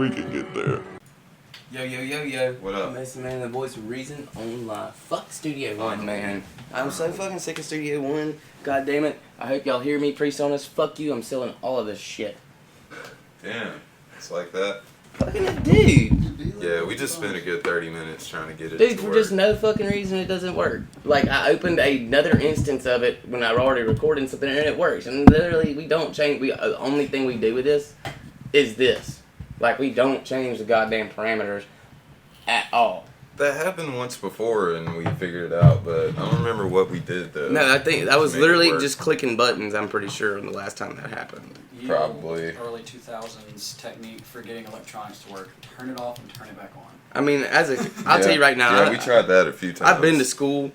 We can get there. Yo. What up? Mason Man, the voice of reason on live. Fuck Studio One, man. I'm so fucking sick of Studio One. God damn it. I hope y'all hear me, PreSonus. Fuck you, I'm selling all of this shit. Damn, it's like that. Fucking dude. Yeah, we just spent a good 30 minutes trying to get it Dude, to for work. just no fucking reason it doesn't work. Like, I opened another instance of it when I was already recording something and it works. And literally, we don't change. The only thing we do with this is this. Like, we don't change the goddamn parameters at all. That happened once before and we figured it out, but I don't remember what we did though. No, I think I was literally just clicking buttons, I'm pretty sure, on the last time that happened. Probably. Early 2000s technique for getting electronics to work. Turn it off and turn it back on. I mean, I'll tell you right now. Yeah, we tried that a few times. I've been to school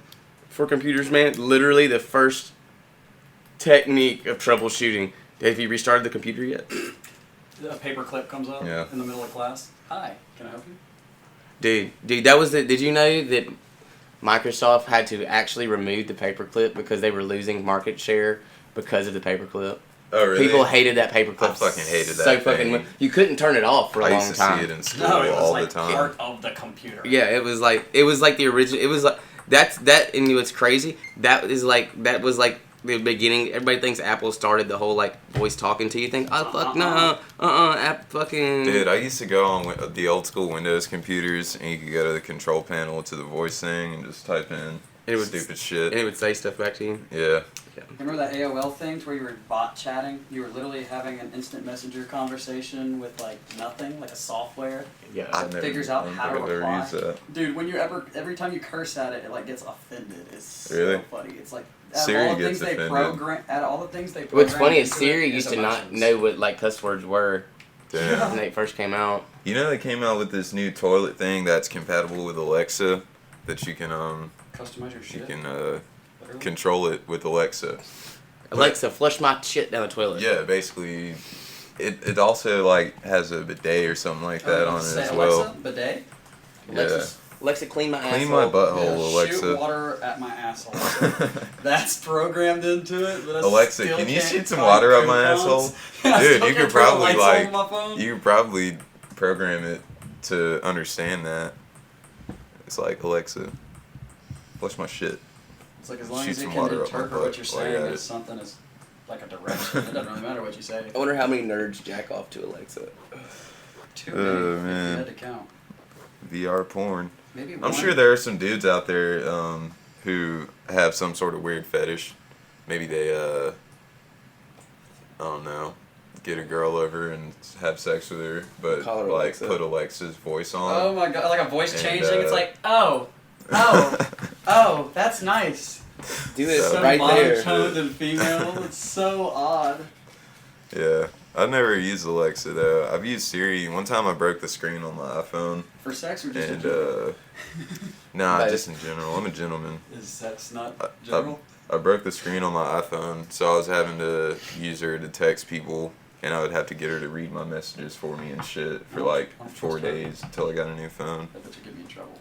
for computers, man. Literally, the first technique of troubleshooting. Have you restarted the computer yet? A paper clip comes up in the middle of class. Hi, can I help you? Dude, that was did you know that Microsoft had to actually remove the paperclip because they were losing market share because of the paperclip? Oh, really? People hated that paperclip. I fucking hated that so thing. fucking. You couldn't turn it off for a long time. I used to see it in school No, it was all like the time. part of the computer. Yeah, it was like the original. It was like that. And what's crazy? That was like the beginning. Everybody thinks Apple started the whole like voice talking to you thing. Oh fuck no, app fucking. Dude, I used to go on the old school Windows computers, and you could go to the control panel to the voice thing and just type in stupid shit. And it would say stuff back to you. Yeah. Remember that AOL thing to where you were bot chatting? You were literally having an instant messenger conversation with like nothing, like a software. Yeah. I've never, figures out how to reply. used that. Dude, when every time you curse at it, it like gets offended. It's so Really? funny. It's like Siri all the gets things offended. out of all the things they program. What's funny is into Siri it used is to not emotions. know what like cuss words were Damn. when they first came out. You know they came out with this new toilet thing that's compatible with Alexa, that you can Customize your shit. literally control it with Alexa. Alexa, flush my shit down the toilet. Yeah, basically, it also like has a bidet or something like that on it as well. Alexa, bidet. Alexa, clean my Clean asshole. my butthole, Alexa. Shoot water at my asshole. That's programmed into it. But I Alexa, still can you can't shoot some find water up my coupons. asshole? I Dude, still you can't could turn the probably lights on my phone. you could probably program it to understand that. It's like, Alexa, flush my shit. It's like as long Shoot as it some can water up my interpret butt what you're while you're saying at as it. something is like a direction. It doesn't really matter what you say. I wonder how many nerds jack off to Alexa. Too many. Oh, If you man. had to count. VR porn. Maybe I'm one. sure there are some dudes out there who have some sort of weird fetish. Maybe they, I don't know, get a girl over and have sex with her, but Call her like Alexa. put Alexa's voice on. Oh my god, like a voice And, changing. It's like, oh, that's nice. Do it So right there. monotoned and female. It's so odd. Yeah. I've never used Alexa though. I've used Siri. One time I broke the screen on my iPhone. For sex or just And in general? nah, Nice. just in general. I'm a gentleman. Is sex not I- general? I broke the screen on my iPhone, so I was having to use her to text people, and I would have to get her to read my messages for me and shit for like I don't 4 trust her. days until I got a new phone. I bet you get me in trouble.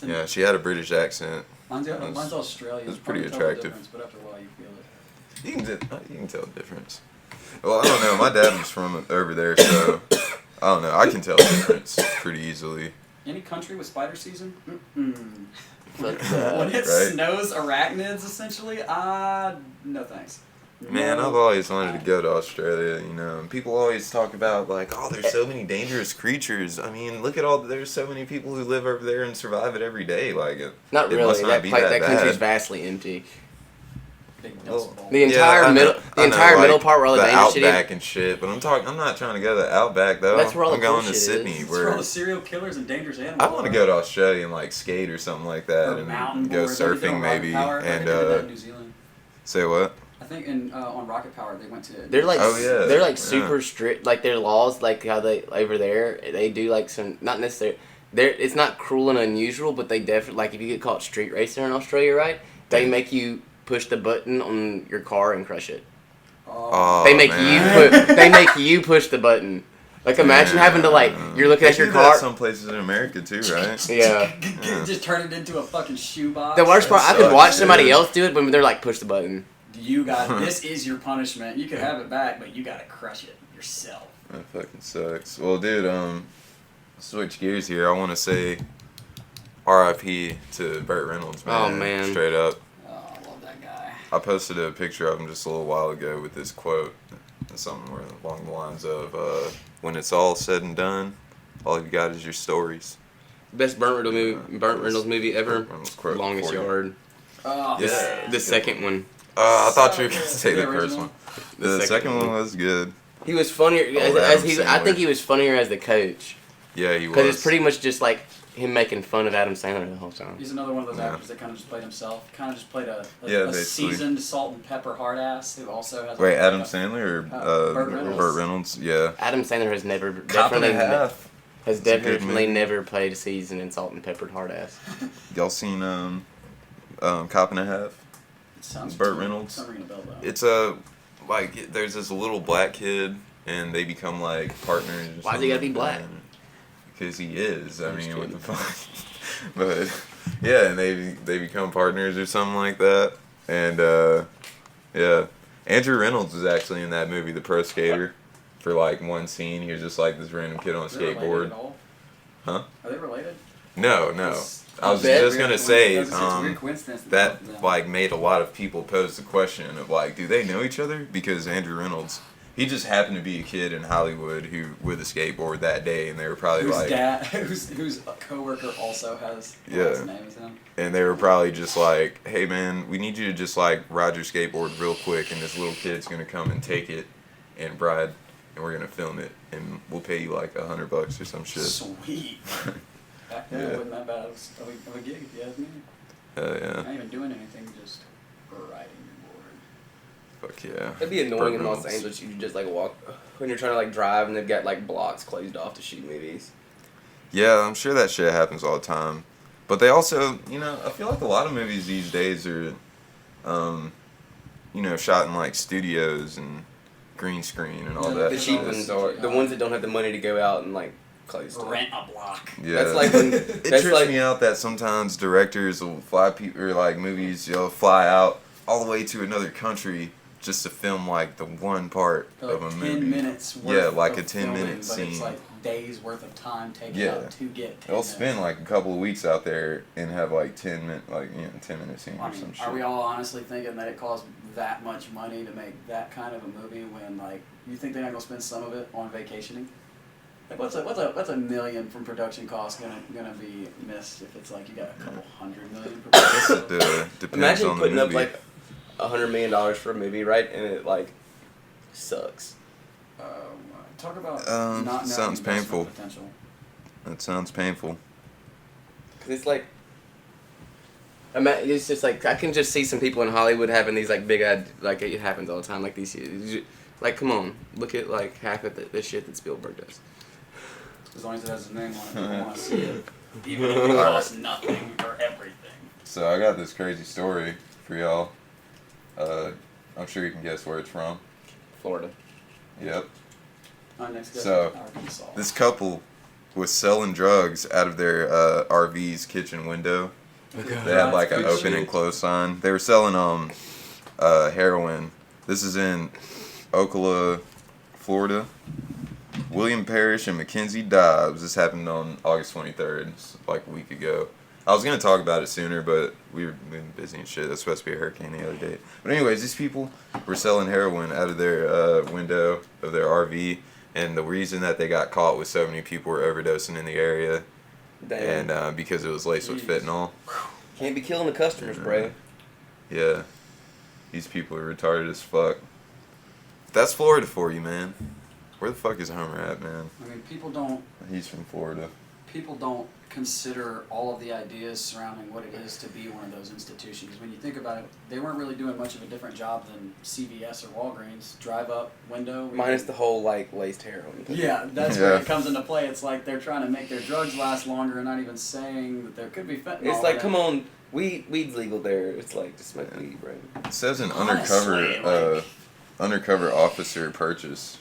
Yeah, she had a British accent. Mine's was- Australian. it was It's hard pretty to tell the attractive. difference, but after a while you feel it. You can tell the difference. Well, I don't know. My dad was from over there, so I don't know. I can tell the difference pretty easily. Any country with spider season? Mm-mm. Fuck When that. it Right. snows arachnids, essentially, no thanks. Man, No I've always wanted to thanks. go to Australia, you know. And people always talk about, like, oh, there's so many dangerous creatures. I mean, look at there's so many people who live over there and survive it every day. Like, Not it really. must not That be that that country's bad. vastly empty. Big Well, dust bowl. The entire I know- middle, I know, entire middle like, part where all the dangerous shit Outback is. and shit, but I'm not trying to go to the Outback though. That's where all I'm the cool going to shit Sydney, is. It's for all where the serial killers and dangerous animals. I want to go to Australia and like skate or something like that, Or and mountain go board. They did surfing on Rocket maybe, Power. Like and they did that in New Zealand. say what? I think on Rocket Power they went to. They're like, Oh, yeah. they're like Yeah. super strict. Like their laws, like how they over there, they do like some not necessarily. It's not cruel and unusual, but they definitely like if you get caught street racing in Australia, right? They make you push the button on your car and crush it. Oh, They make man. they make you push the button. Like imagine having to like you're looking They at your do car. that some places in America too, right? Yeah. Just turn it into a fucking shoebox. The worst part, I sucks, could watch somebody dude. else do it, but they're like push the button. You got this is your punishment. You could have it back, but you gotta crush it yourself. That fucking sucks. Well, dude, switch gears here. I want to say R.I.P. to Burt Reynolds, man. Oh, man. Straight up. Oh, I love that guy. I posted a picture of him just a little while ago with this quote. Something along the lines of, when it's all said and done, all you got is your stories. Best Burnt Reynolds movie ever. Burnt Reynolds quote Longest for you. Yard. Oh, Yeah. The second one. I thought So you were going to good. say The the first original? one. The The second second one one. was good. He was funnier Oh, as Adam he. I Sandler. think he was funnier as the coach Yeah, he was. because it's pretty much just like him making fun of Adam Sandler the whole time. He's another one of those Yeah. actors that kind of just played himself. Kind of just played a Yeah, basically. seasoned salt and pepper hard ass who also has. Wait, like, Adam a- Sandler or Burt Reynolds. Burt Reynolds? Yeah. Adam Sandler has never Cop and a Half. has It's a good definitely movie. never played a season in salt and peppered hard ass. Y'all seen Cop and a Half? It sounds Burt cool. Reynolds. It's not ringing a bell though. It's like there's this little black kid and they become like partners. Or Why's he gotta be black? Because he is. I I'm just mean, what the kidding. fuck? But yeah, and they become partners or something like that. And yeah, Andrew Reynolds was actually in that movie, The Pro Skater, for like one scene. He was just like this random kid on a Are they related skateboard. at all? Huh? Are they related? No. I was bet. just gonna say It's a weird coincidence that both of them- like made a lot of people pose the question of like, do they know each other? Because Andrew Reynolds, he just happened to be a kid in Hollywood who with a skateboard that day, and they were probably whose like, dad, whose coworker also has the Yeah. last name as him. and they were probably just like, hey man, we need you to just like ride your skateboard real quick, and this little kid's gonna come and take it and ride, and we're gonna film it, and we'll pay you like $100 or some shit. Sweet. Back then, Yeah. it wasn't that bad of a gig, if you ask me. Hell yeah, Not even doing anything, just riding your board. fuck yeah. It'd be annoying Burt in Los Reynolds. Angeles. You just like walk when you're trying to like drive and they've got like blocks closed off to shoot movies. Yeah, I'm sure that shit happens all the time. But they also, I feel like a lot of movies these days are, shot in like studios and green screen and all Yeah, that. The That's cheap always- ones are the ones that don't have the money to go out and like close stuff. Rent a block. Yeah. That's like when It that's trips like me out that sometimes directors will fly people or like movies, fly out all the way to another country just to film like the one part For like of a 10 movie. minutes worth Yeah, like of a 10-minute filming, but scene. it's like days worth of time taken Yeah. out to get 10 They'll minutes. spend like a couple of weeks out there and have like 10-minute scene I or some mean, shit. are we all honestly thinking that it costs that much money to make that kind of a movie when, like, you think they're not gonna spend some of it on vacationing? Like, what's a million from production costs gonna be missed if it's like you got a couple $100 million for production? Depends imagine on the putting up movie. like $100 million for a movie, right? And it like sucks. Talk about Um, not knowing sounds investment painful. potential. That sounds painful. Cause it's like, it's just like I can just see some people in Hollywood having these like big like it happens all the time. Like these, like come on, look at like half of the shit that Spielberg does. As long as it has his name on it, people want to see it. Even if it costs nothing or everything. So I got this crazy story for y'all. I'm sure you can guess where it's from. Florida. Yep. Our next guest So, is Arkansas. This couple was selling drugs out of their RV's kitchen window. They had like an Good open shit. and closed sign. They were selling heroin. This is in Ocala, Florida. William Parrish and Mackenzie Dobbs. This happened on August 23rd, like a week ago. I was going to talk about it sooner, but we've been busy and shit. That's supposed to be a hurricane the other day. But anyways, these people were selling heroin out of their window of their RV. And the reason that they got caught was so many people were overdosing in the area. Damn. And because it was laced with Jeez. fentanyl. Can't be killing the customers, bro. Yeah. These people are retarded as fuck. That's Florida for you, man. Where the fuck is Homer at, man? I mean, people don't He's from Florida. consider all of the ideas surrounding what it is to be one of those institutions. When you think about it, they weren't really doing much of a different job than CVS or Walgreens. Drive up, window. Minus the whole like laced heroin thing. Yeah, that's where Yeah. it comes into play. It's like they're trying to make their drugs last longer and not even saying that there could be fentanyl. It's like, in it. come on, weed's legal there. It's like just smoke weed, bro. It says an Honestly, undercover officer purchased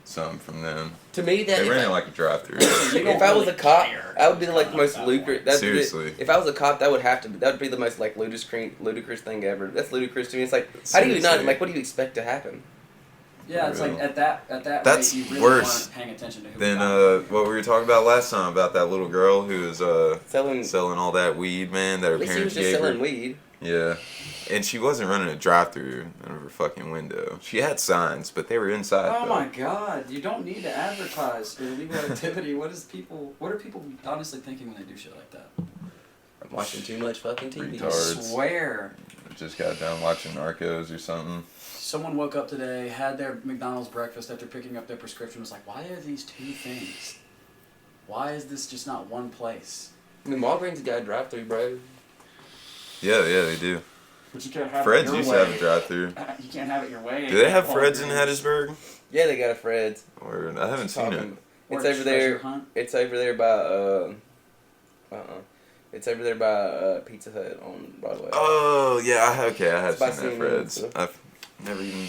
some from them. To me, that They ran it like a drive-through. You don't if I was really a cop, care I would be like what's the most going on at that lucrative. Seriously. If I was a cop, that would be the most like ludicrous thing ever. That's ludicrous to me. It's like, how do you not Seriously. like? What do you expect to happen? Yeah, it's real. like at that That's rate, you really worse weren't paying attention to who Then was what we were talking about last time about that little girl who was Selling. selling all that weed, man, that her At least he was parents just gave selling her. weed. Yeah. And she wasn't running a drive-through out of her fucking window. She had signs, but they were inside. Oh though. my god, you don't need to advertise illegal activity. What are people honestly thinking when they do shit like that? I'm watching too much fucking TV. Retard. Cards. I swear. Just got done watching Narcos or something. Someone woke up today, had their McDonald's breakfast after picking up their prescription, was like, why are these two things? Why is this just not one place? I mean, Walgreens got a drive-through, bro. Yeah, they do. But you can't have Fred's it your used way. to have a drive-through. You can't have it your way. Do they have Walgreens. Fred's in Hattiesburg? Yeah, they got a Fred's. Or I haven't seen it. Or It's over there. Treasure Hunt. It's over there by It's over there by Pizza Hut on Broadway. Oh yeah, I have It's by seen that Siemens, Fred's. so. I've never even.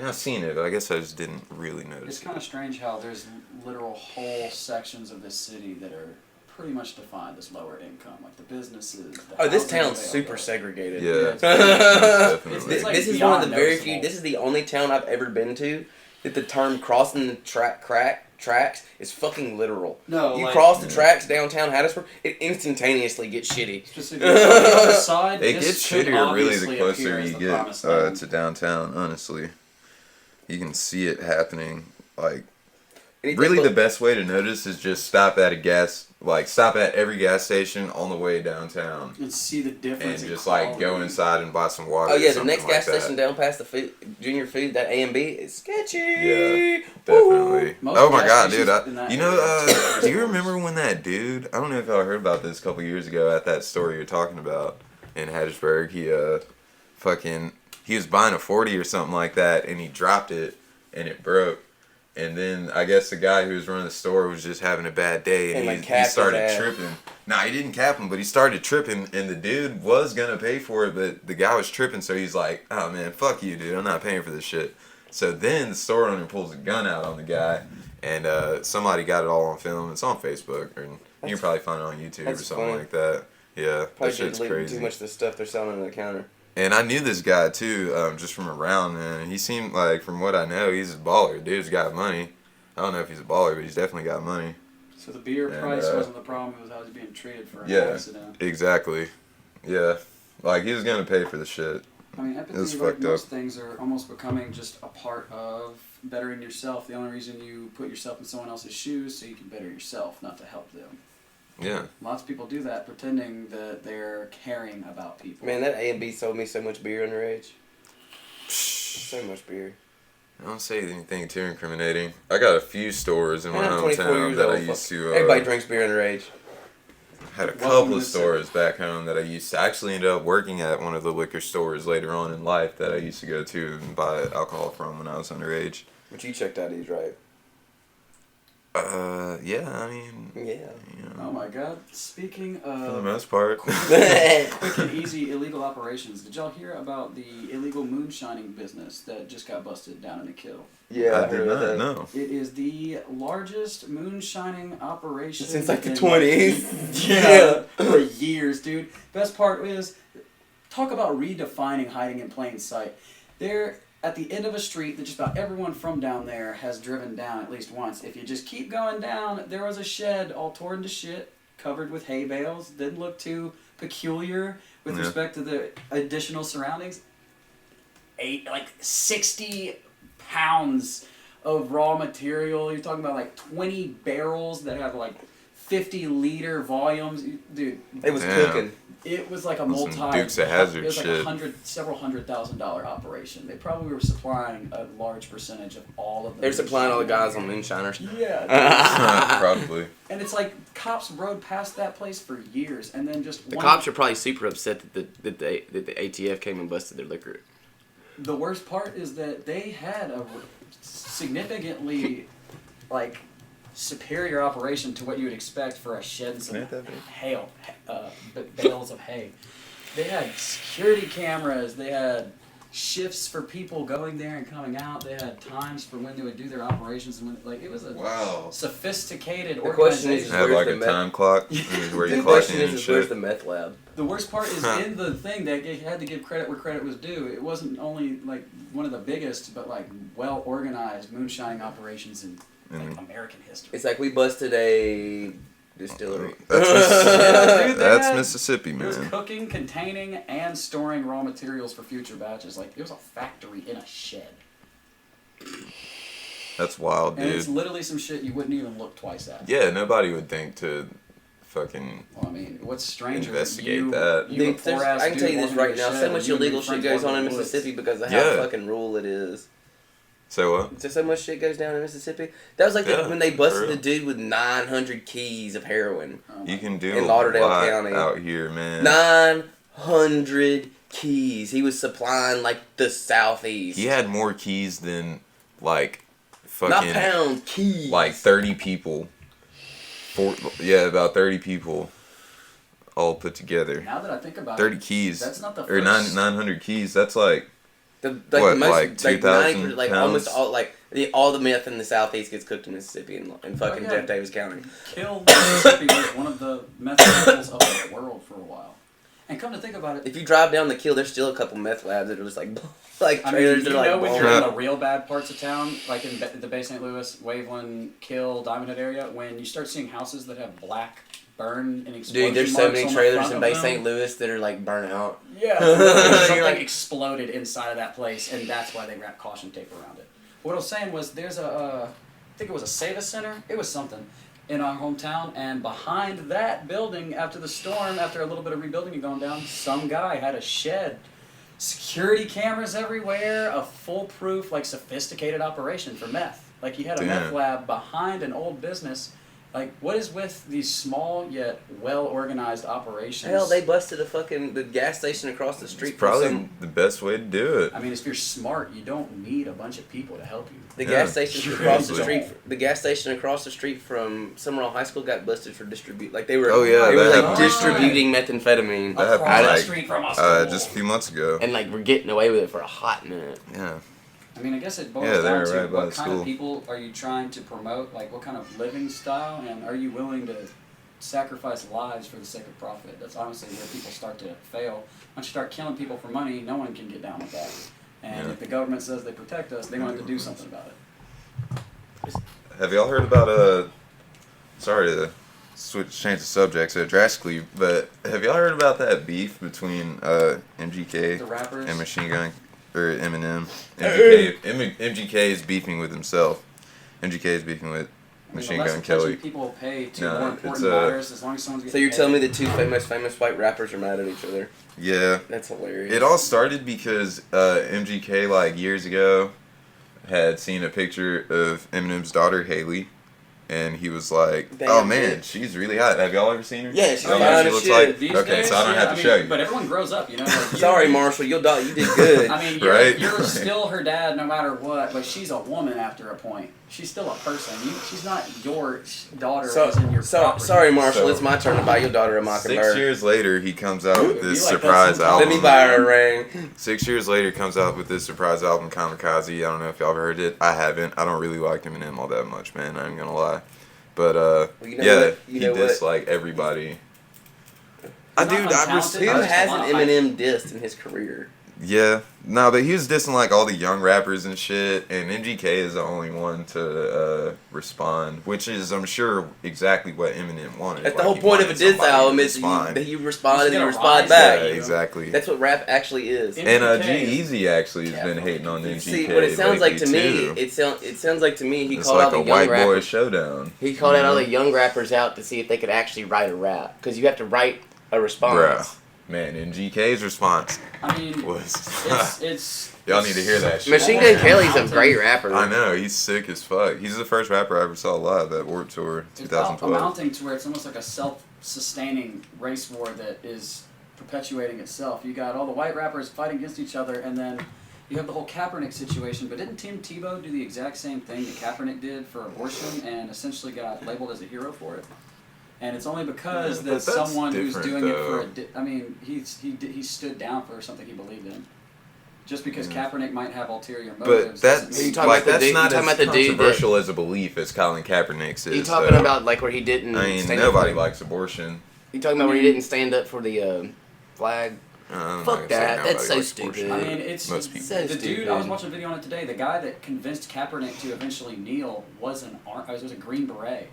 I've seen it, but I guess I just didn't really It's notice. kind of strange how there's literal whole sections of this city that are pretty much defined as lower income, like the businesses. The Oh, this housing town's available. super segregated. Yeah, it's- definitely. It's like This is one of the beyond very noticeable. few. This is the only town I've ever been to that the term crossing the tracks is fucking literal. No, You like, cross the tracks downtown Hattiesburg, it instantaneously gets shitty. specifically on the other side. It this gets could shittier really obviously the closer appear as you the get promised land. to downtown. Honestly, you can see it happening. Like Anything really, but- the best way to notice is just stop at every gas station on the way downtown, And see the and difference. in just like go quality. inside and buy some water. Oh or yeah, the something next like gas that. station down past the food, Junior Food, that A and B is sketchy. Yeah, Woo! definitely. Most Oh my gas god, dude! stations in that You know, area. do you remember when that dude? I don't know if y'all heard about this a couple years ago at that store you're talking about in Hattiesburg. He was buying a 40 or something like that, and he dropped it, and it broke. And then I guess the guy who was running the store was just having a bad day, and And, like, he capped his started ass. tripping. Nah, he didn't cap him, but he started tripping, and the dude was gonna pay for it, but the guy was tripping, so he's like, "Oh man, fuck you, dude! I'm not paying for this shit." So then the store owner pulls a gun out on the guy, and somebody got it all on film. It's on Facebook, or you can probably find it on YouTube or That's something funny. like that. Yeah, Probably that shit's deleting crazy. too much of the stuff they're selling on the counter. And I knew this guy too, just from around, and he seemed like, from what I know, he's a baller. Dude's got money. I don't know if he's a baller, but he's definitely got money. So the beer And, price wasn't the problem. It was how he's being treated for an Yeah. accident. Exactly. Yeah. Like, he was gonna pay for the shit. I mean, was empathy, like fucked most up. things, are almost becoming just a part of bettering yourself. The only reason you put yourself in someone else's shoes so you can better yourself, not to help them. Yeah. Lots of people do that, pretending that they're caring about people. Man, that A and B sold me so much beer underage. So much beer. I don't say anything too incriminating. I got a few stores in my Man, I'm 24 hometown years that I old. used to. Everybody drinks beer underage. Had a Welcome couple to of the stores back home that I used to actually end up working at one of the liquor stores later on in life that I used to go to and buy alcohol from when I was underage. But you checked IDs, right? Yeah, I mean, Yeah. you know, Oh my god. Speaking for the of most part. quick and easy illegal operations, did y'all hear about the illegal moonshining business that just got busted down in the Kill? Yeah, I heard did about not that. know. It is the largest moonshining operation Since like the in- 20s. Yeah, for years, dude. Best part is, talk about redefining hiding in plain sight. They're at the end of a street that just about everyone from down there has driven down at least once. If you just keep going down, there was a shed all torn to shit, covered with hay bales. Didn't look too peculiar with Yeah. respect to the additional surroundings. 60 pounds of raw material. You're talking about like 20 barrels that have like 50-liter volumes. Dude, It was Damn. cooking. it was like a That's some multi. Dukes of Hazzard It was like shit. several $100,000 operation. They probably were supplying a large percentage of all of them. They're supplying all the guys on moonshiners. Yeah. Probably. And it's like cops rode past that place for years, and then just The one. cops are probably super upset that the ATF came and busted their liquor. The worst part is that they had a significantly like superior operation to what you would expect for a shed and some Ain't that big? bales of hay. They had security cameras. They had shifts for people going there and coming out. They had times for when they would do their operations, and when, like, it was a sophisticated The question is, organization. Have like a Where's the time clock where The you clock question in and is where's shit. the meth lab? The worst part is in the thing that they had to give credit where credit was due. It wasn't only like one of the biggest, but like well organized moonshining operations in like American history. It's like we busted a distillery. That's Yeah, dude, they That's had- Mississippi, It was man. cooking, containing, and storing raw materials for future batches. Like, it was a factory in a shed. That's wild, And it's dude. literally some shit you wouldn't even look twice at. Yeah, nobody would think to fucking Well, I mean, what's stranger? investigate you, that. You a Dude, poor ass I can tell you dude this walking right in a now. shed So and much you and your illegal shit friends goes on in walking the woods. Mississippi because of how Yeah. fucking rural it is. So what? So much shit goes down in Mississippi. That was like Yeah, when they busted for the real. dude with 900 keys of heroin. Oh You my can do In a Lauderdale lot County. out here, man. 900 keys. He was supplying like the southeast. He had more keys than like Not fucking pound, keys. like 30 people. About 30 people all put together. Now that I think about 30 it, keys. that's not the Or first. 900 keys. That's like Like What, like 2,000 90%, like pounds? almost all all the meth in the southeast gets cooked in Mississippi and fucking yeah. Jeff Davis County. Kill, Mississippi was one of the meth capitals of the world for a while. And come to think about it, If you drive down the Kill, there's still a couple meth labs that are just like like I mean, trailers you that are know like when blown you're in up. the real bad parts of town, like in the Bay St. Louis, Waveland, Kill, Diamond Head area, when you start seeing houses that have black burn and explosion Dude, there's so marks many on the trailers front in of Bay them. St. Louis that are like burnt out. Yeah, You're something like- exploded inside of that place, and that's why they wrapped caution tape around it. What I was saying was, there's I think it was a Save-A Center. It was something in our hometown, and behind that building, after the storm, after a little bit of rebuilding had gone down, some guy had a shed. Security cameras everywhere, a foolproof, like sophisticated operation for meth. Like he had a meth Damn. lab behind an old business. Like, what is with these small yet well organized operations? Hell, they busted the gas station across the street. it's probably from the best way to do it. I mean, if you're smart, you don't need a bunch of people to help you. the Yeah. gas station You across the really street. don't. The gas station across the street from Summerall High School got busted for distribute. Like they were. Oh, yeah, they were that like happened. distributing methamphetamine That happened Across the like, street from us. just a few months ago. and like we're getting away with it for a hot minute. Yeah. I mean, I guess it boils Yeah, they down were to right by what the kind school. of people are you trying to promote? Like, what kind of living style, and are you willing to sacrifice lives for the sake of profit? That's honestly where people start to fail. Once you start killing people for money, no one can get down with that. And Yeah. if the government says they protect us, they want to do something about it. Have y'all heard about sorry to change the subject so drastically, but have y'all heard about that beef between MGK The rappers. and Machine Gun or Eminem? MGK is beefing with himself. MGK is beefing with I mean, Machine the less Gun attention Kelly. people pay to No, more it's, important matters, as long as someone's getting So you're paid. telling me the two famous white rappers are mad at each other? Yeah. That's hilarious. It all started because MGK like years ago had seen a picture of Eminem's daughter Haley, and he was like, Damn, "Oh man, bitch. she's really hot. Have y'all ever seen her? Yeah, she's Y'all know fine what she as looks shit. like? These Okay, days, so I don't yeah, have to show you. But everyone grows up, you know. Like, Sorry, Marshall, you did good. I mean, you're, Right? you're still her dad no matter what, but she's a woman after a point. She's still a person. She's not your daughter as in your property. Sorry, Marshall, So- it's my turn to buy your daughter a 6 Mockingbird. years later, he comes out with You this like that surprise sometimes. Let album. me buy her a ring. 6 years later, comes out with this surprise album, Kamikaze. I don't know if y'all ever heard it. I haven't. I don't really like Eminem all that much, man. I'm gonna lie. But you know yeah, what? You he know dissed what? like everybody. He's Dude, not I untalented, Who I just hasn't want- Eminem dissed in his career? Yeah, no, but he was dissing like all the young rappers and shit, and MGK is the only one to respond, which is, I'm sure, exactly what Eminem wanted. That's the Like, whole he point of a wanted diss somebody to album is respond. that he responded and He's he gonna responded rise back. Yeah, you know? exactly. That's what rap actually is. Yeah. And MGK G-Eazy actually has Yeah, been fuck hating on MGK. See, what it sounds like to me, lately, too. it sounds like to me he It's called like out a the young white boy rappers. showdown. He called out all Mhm. the young rappers out to see if they could actually write a rap, because you have to write a response. Bruh. Man, MGK's response I mean, was... it's Y'all need to hear that shit. Machine Gun Kelly's a great rapper. I know, he's sick as fuck. He's the first rapper I ever saw live at Warped Tour It's 2012. amounting to where it's almost like a self-sustaining race war that is perpetuating itself. You got all the white rappers fighting against each other, and then you have the whole Kaepernick situation. But didn't Tim Tebow do the exact same thing that Kaepernick did for abortion, and essentially got labeled as a hero for it? And it's only because Yeah, that but that's someone who's different, doing it though. for he stood down for something he believed in. Just because Kaepernick might have ulterior But motives. that's doesn't mean- talking about the that's dude- not you talking as about the dude that- controversial as a belief as Colin Kaepernick's is. You talking though. about like where he didn't? I mean, stand nobody up for, likes abortion. You talking about where he didn't stand up for the flag? I'm not Fuck gonna say that. nobody That's so likes abortion. stupid. I mean, it's Most people. So the dude. stupid. I was watching a video on it today. The guy that convinced Kaepernick to eventually kneel was was a Green Beret,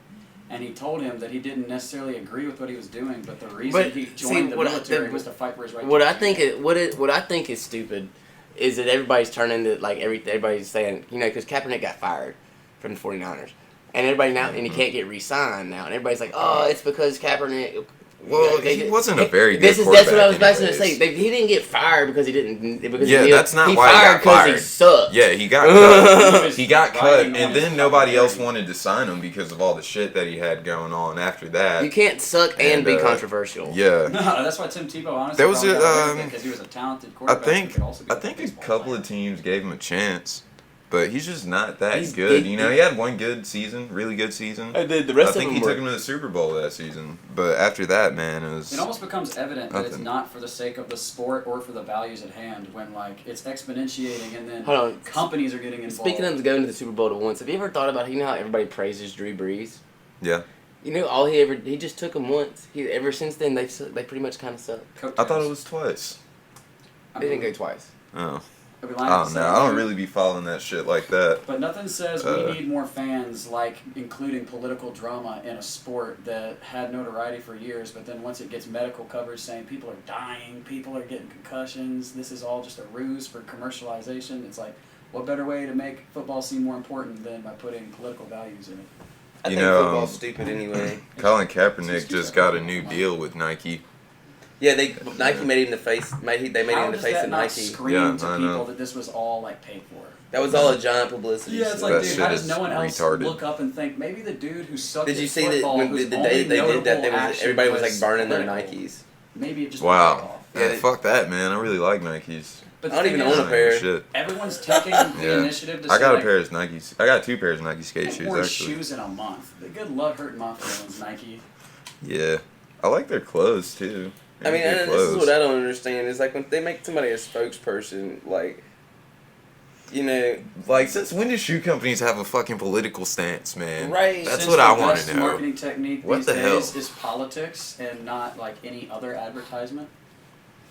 and he told him that he didn't necessarily agree with what he was doing, but the reason But, he see, joined the what I- military was to fight for his right. What to I think what I think is stupid is that everybody's turning to like everybody's saying because Kaepernick got fired from the 49ers, and everybody now and he can't get re-signed now, and everybody's like, oh, it's because Kaepernick. Well, he wasn't a very good That's what I was about to quarterback say. He didn't get fired because he didn't. Because Yeah, he, that's not he why he fired got fired. He sucked. Yeah, he got cut. He got cut, Riding on and his then nobody else popularity. wanted to sign him because of all the shit that he had going on after that. You can't suck and be And, controversial. Yeah. No, that's why Tim Tebow honestly There was probably a, got away with it, um, because he was a talented I quarterback. think who could also be I think a baseball couple player. of teams gave him a chance, but he's just not that He's- good. he- He had one good season, really good season. I did. The I rest think of he them took him to the Super Bowl that season, but after that, man, it was. It almost becomes evident that it's Nothing. not for the sake of the sport or for the values at hand when like it's exponentiating and then Hold on. companies are getting involved. Speaking of going to the Super Bowl at once, have you ever thought about how everybody praises Drew Brees? Yeah, All he just took him once. Ever since then they pretty much kind of suck. I thought it was twice. They didn't go twice. Oh, Are we I lying to don't say know. I don't that? really be following that shit like that. But nothing says Uh, we need more fans like including political drama in a sport that had notoriety for years, but then once it gets medical coverage saying people are dying, people are getting concussions, this is all just a ruse for commercialization, it's like, what better way to make football seem more important than by putting political values in it? I You think know, football's stupid anyway. Colin Kaepernick just got a new deal with Nike. Yeah, Nike made him the face. They made How him the does face that of not Nike. scream Yeah, to I people know. that this was all like paid for? That was all a giant publicity. Yeah, it's stunt. like, That dude, shit how does is no one else retarded. look up and think maybe the dude who sucked Did you at see that football, when whose the only day they did that? notable action Everybody was like was burning their political. Nikes. Maybe it just Wow. went off. Yeah, Fuck that, man. I really like Nikes. But I don't the even thing own is, a pair. Shit. everyone's taking the Yeah. initiative to I say, got a like, pair of Nikes. I got 2 pairs of Nike skate I shoes haven't worn actually. shoes in a month. The good luck hurting my feelings, Nike. Yeah, I like their clothes too. I mean, They're and good this is clothes. what I don't understand is like when they make somebody a spokesperson, like, Like, since when do shoe companies have a fucking political stance, man? Right. That's Since what I the want best to know. marketing technique What these the days hell? is politics and not like any other advertisement.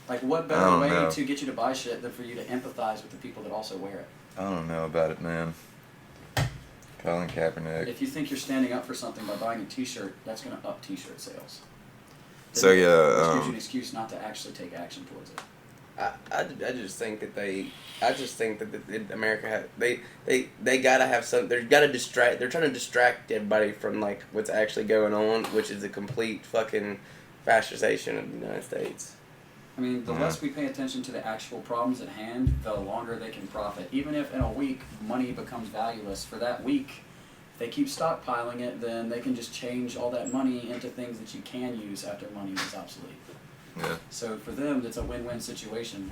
Like, what I better don't way know. to get you to buy shit than for you to empathize with the people that also wear it? I don't know about it, man. Colin Kaepernick. If you think you're standing up for something by buying a T-shirt, that's going to up T-shirt sales. So, yeah, which gives you um, an excuse not to actually take action towards it. I just think that America they gotta have some. They're gotta distract. They're trying to distract everybody from like what's actually going on, which is a complete fucking fascization of the United States. I mean, the Yeah. less we pay attention to the actual problems at hand, the longer they can profit. Even if in a week money becomes valueless for that week, if they keep stockpiling it, then they can just change all that money into things that you can use after money is obsolete. Yeah. So for them, it's a win-win situation.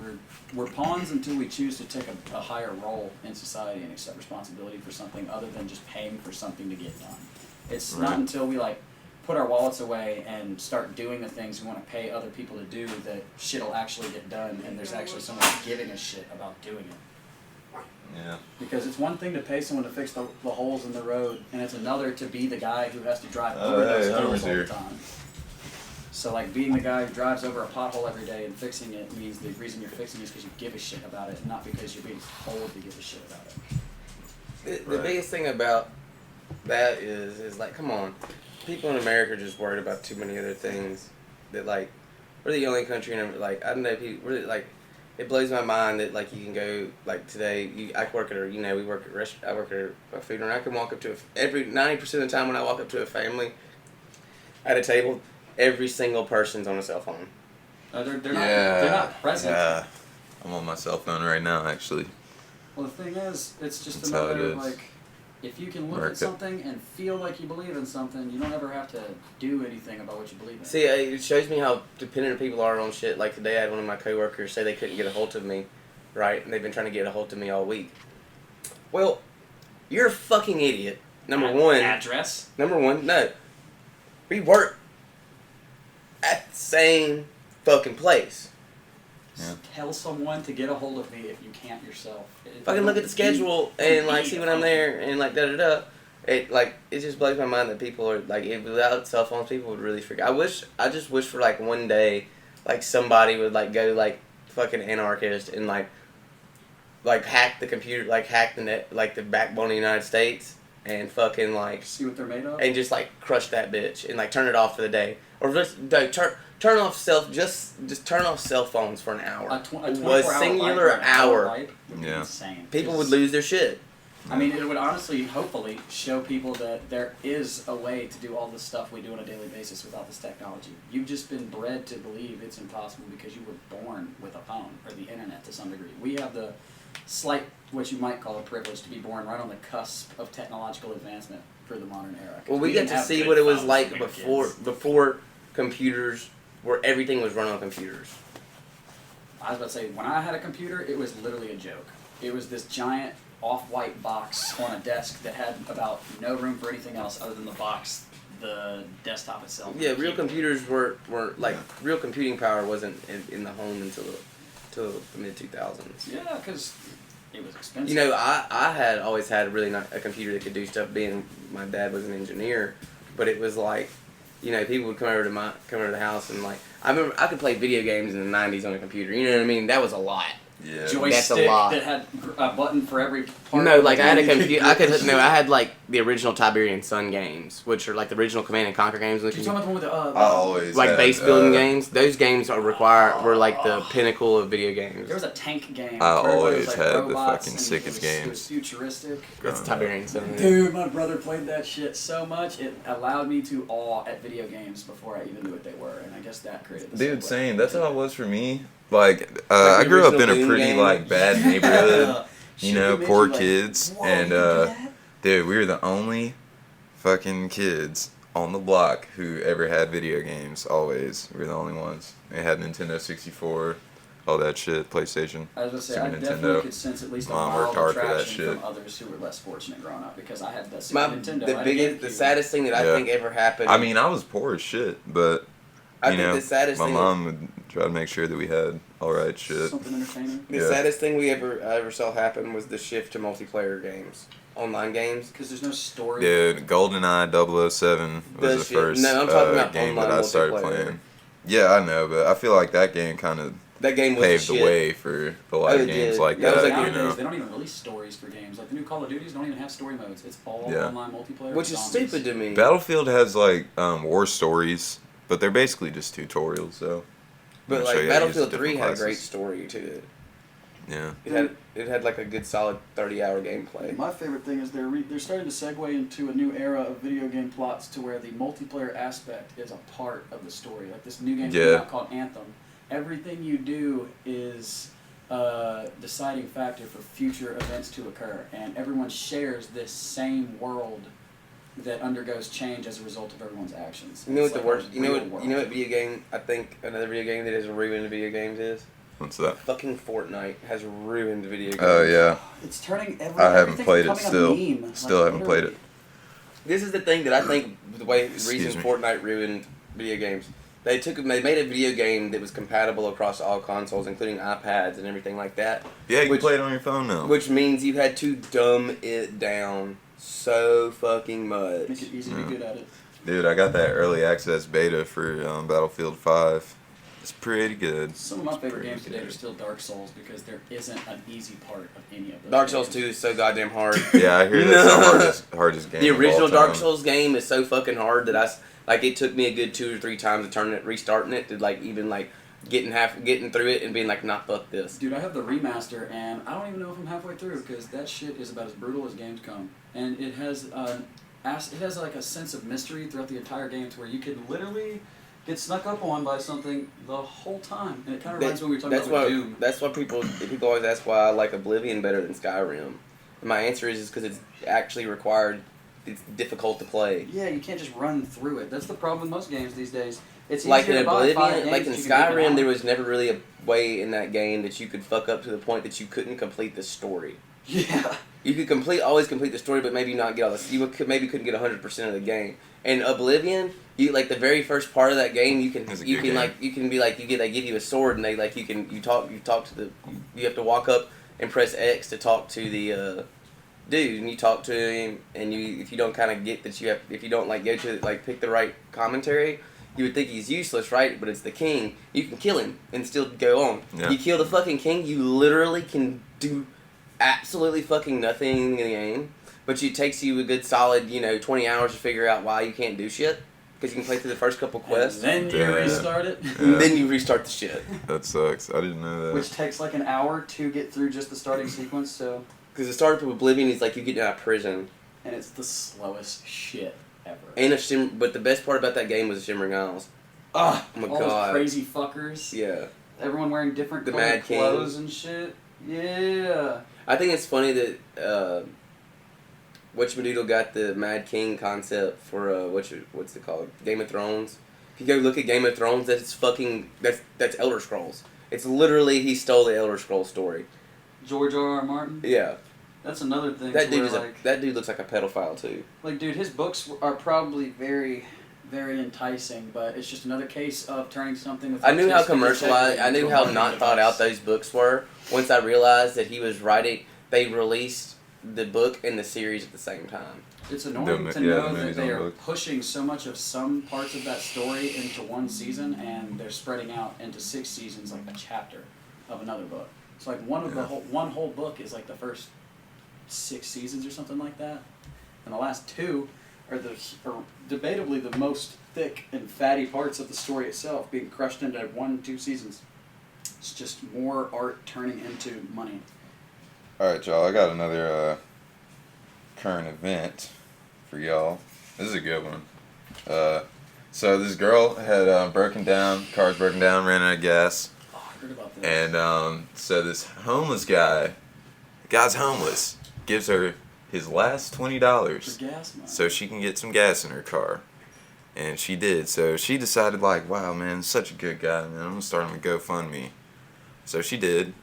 We're pawns until we choose to take a higher role in society and accept responsibility for something other than just paying for something to get done. It's not Right. until we like put our wallets away and start doing the things we want to pay other people to do that shit'll actually get done and there's actually someone giving a shit about doing it. Yeah. Because it's one thing to pay someone to fix the holes in the road, and it's another to be the guy who has to drive Oh, over hey, those Homer's holes all the here. time. So like being the guy who drives over a pothole every day and fixing it means the reason you're fixing it is because you give a shit about it, not because you're being told to give a shit about it. The Right. biggest thing about that is like, come on, people in America are just worried about too many other things. That like, we're the only country in like I don't know. We're like, it blows my mind that like you can go like today. I work at we work at I work at a food and I can walk up to every 90% of the time when I walk up to a family at a table, every single person's on a cell phone. They're not present. Yeah. I'm on my cell phone right now, actually. Well, the thing is, it's just That's how it another is. like, if you can look America. at something and feel like you believe in something, you don't ever have to do anything about what you believe in. See, it shows me how dependent people are on shit. Like today, I had one of my coworkers say they couldn't get a hold of me, right? And they've been trying to get a hold of me all week. Well, you're a fucking idiot. Number one, Address. no. We work at the same fucking place. tell someone to get a hold of me if you can't yourself. Fucking look at the schedule and like see when I'm there and like da da da. It just blows my mind that people are like without cell phones people would really forget. I just wish for like one day like somebody would like go like fucking anarchist and like hack the computer, like hack the net, like the backbone of the United States and fucking like see what they're made of and just like crush that bitch and like turn it off for the day or just like, turn off just turn off cell phones for an hour. A singular hour. Would be insane. People would lose their shit. I mean, it would honestly, hopefully, show people that there is a way to do all this stuff we do on a daily basis without this technology. You've just been bred to believe it's impossible because you were born with a phone or the internet to some degree. We have the slight, what you might call a privilege, to be born right on the cusp of technological advancement for the modern era. Well, we get to see what it was like before computers, where everything was run on computers. I was about to say, when I had a computer, it was literally a joke. It was this giant off-white box on a desk that had about no room for anything else other than the box, the desktop itself. Yeah, real computers were like real computing power wasn't in the home until the mid 2000s. Yeah, because it was expensive. You know, I had always had a computer that could do stuff. Being my dad was an engineer, but it was like, you know, people would come over to the house and like I remember I could play video games in the 90s on a computer. You know what I mean? That was a lot. Yeah. Joystick that's a lot. that had a button for every part. No, like I had a computer. I had like the original Tiberian Sun games, which are like the original Command and Conquer games. You're talking about the one with the I always like had, base building games. Those games were like the pinnacle of video games. There was a tank game. I where it was, always like, had the robots fucking and sickest It games. was futuristic. It's Tiberian Sun. Dude, my brother played that shit so much it allowed me to awe at video games before I even knew what they were, and I guess that created the Dude, segue. same. That's how it was for me. Like, I grew up in a pretty game. like bad neighborhood. You Shit, know, made poor you like, kids, "Whoa, and you do that?" dude, we were the only fucking kids on the block who ever had video games. Always, we were the only ones. They had Nintendo 64, all that shit, PlayStation. I was gonna say, Super I Nintendo. definitely could sense at least a Mom mild worked hard for that attraction shit. from others who were less fortunate growing up because I had the Super Nintendo. I had a The GameCube. saddest thing that I Yeah. think ever happened. I mean, I was poor as shit, but I you think know, the saddest my thing. mom would try to make sure that we had all right shit. Something entertaining. The Yeah. saddest thing I ever saw happen was the shift to multiplayer games, online games. Because there's no story. Dude, GoldenEye 007 was The the shit. first No, I'm talking about game that online I started multiplayer. playing. Yeah, I know, but I feel like that game kind of That game was paved the the shit. way for a lot Oh, of it games did. like That was that, like you Nowadays, know. they don't even release stories for games. Like the new Call of Duties don't even have story modes. It's all Yeah. online multiplayer. Which is zombies. stupid to me. Battlefield has like war stories, but they're basically just tutorials, so. But I'll like show you how to use Battlefield the 3 different had a great classes. story to it. Yeah. It had like a good solid 30-hour gameplay. My favorite thing is they're starting to segue into a new era of video game plots to where the multiplayer aspect is a part of the story. Like this new game Yeah. came out called Anthem. Everything you do is a deciding factor for future events to occur, and everyone shares this same world that undergoes change as a result of everyone's actions. You know what It's the like worst? a You know real what? world. You know what video game? I think another video game that has ruined video games is What's that? fucking Fortnite has ruined video games. Oh yeah. It's turning I haven't everything's played it becoming a still. meme. Still Like, haven't played it. literally. This is the thing that I think the Excuse reason me. Fortnite ruined video games. They made a video game that was compatible across all consoles, including iPads and everything like that. Yeah, you Which- can play it on your phone now. Which means you had to dumb it down so fucking much. Make it easy to be good at it. Dude, I got that early access beta for Battlefield 5. It's pretty good. Some of my favorite Pretty games today good. are still Dark Souls because there isn't an easy part of any of those. Dark Souls games. 2 is so goddamn hard. Yeah, I hear that's the hardest game. The of all original Dark time. Souls game is so fucking hard that it took me a good 2 or 3 times to turn it, restarting it, to like even like getting through it and being like, nah, fuck this. Dude, I have the remaster and I don't even know if I'm halfway through because that shit is about as brutal as games come, and it has like a sense of mystery throughout the entire game to where you can literally get snuck up on by something the whole time, and it kind of reminds me when we were talking That's about why. Doom. That's why people always ask why I like Oblivion better than Skyrim. And my answer is because it's actually required. It's difficult to play. Yeah, you can't just run through it. That's the problem with most games these days. It's Like in easier to buy 5 Oblivion, games like in that you can pick Skyrim, out. there was never really a way in that game that you could fuck up to the point that you couldn't complete the story. Yeah. You could always complete the story, but maybe not get all this. Maybe couldn't get 100% of the game. And Oblivion, you like the very first part of that game, you can It's a you good can game. like you can be like they give you a sword and they like you talk to the you have to walk up and press X to talk to the dude, and you talk to him, and if you don't kind of get that if you don't like go to like pick the right commentary, you would think he's useless, right? But it's the king. You can kill him and still go on. Yeah. You kill the fucking king, you literally can do absolutely fucking nothing in the game. But it takes you a good solid, 20 hours to figure out why you can't do shit. Because you can play through the first couple quests. And then you restart it. And then you restart the shit. That sucks. I didn't know that. Which takes like an hour to get through just the starting sequence, so... Because the start of Oblivion is like you get out of prison. And it's the slowest shit ever. And but the best part about that game was the Shimmering Isles. Oh my all God. Those crazy fuckers. Yeah. Everyone wearing different The colored Mad King. clothes and shit. Yeah. I think it's funny that Whatchamadoodle got the Mad King concept for what's it called? Game of Thrones. If you go look at Game of Thrones, that's Elder Scrolls. It's literally he stole the Elder Scrolls story. George R.R. Martin. Yeah. That's another thing. That dude where, that dude looks like a pedophile too. Like, dude, his books are probably very, very enticing, but it's just another case of turning something with. I knew how artistic commercialized, I integrity knew into a how marketing not thought out device. those books were. Once I realized that he was writing, they released the book and the series at the same time. It's annoying to the know that movies they on are book. pushing so much of some parts of that story into one season, and they're spreading out into 6 seasons, like a chapter of another book. So like one whole book is like the first 6 seasons or something like that, and the last 2 are debatably the most thick and fatty parts of the story itself, being crushed into 1-2 seasons. It's just more art turning into money. Alright, y'all, I got another current event for y'all. This is a good one. So this girl had car's broken down, ran out of gas. Oh, I heard about this. And so this homeless guy, the guy's homeless, gives her his last $20 For gas money. so she can get some gas in her car. And she did. So she decided, like, wow, man, such a good guy, man. I'm going to start him a GoFundMe. So she did.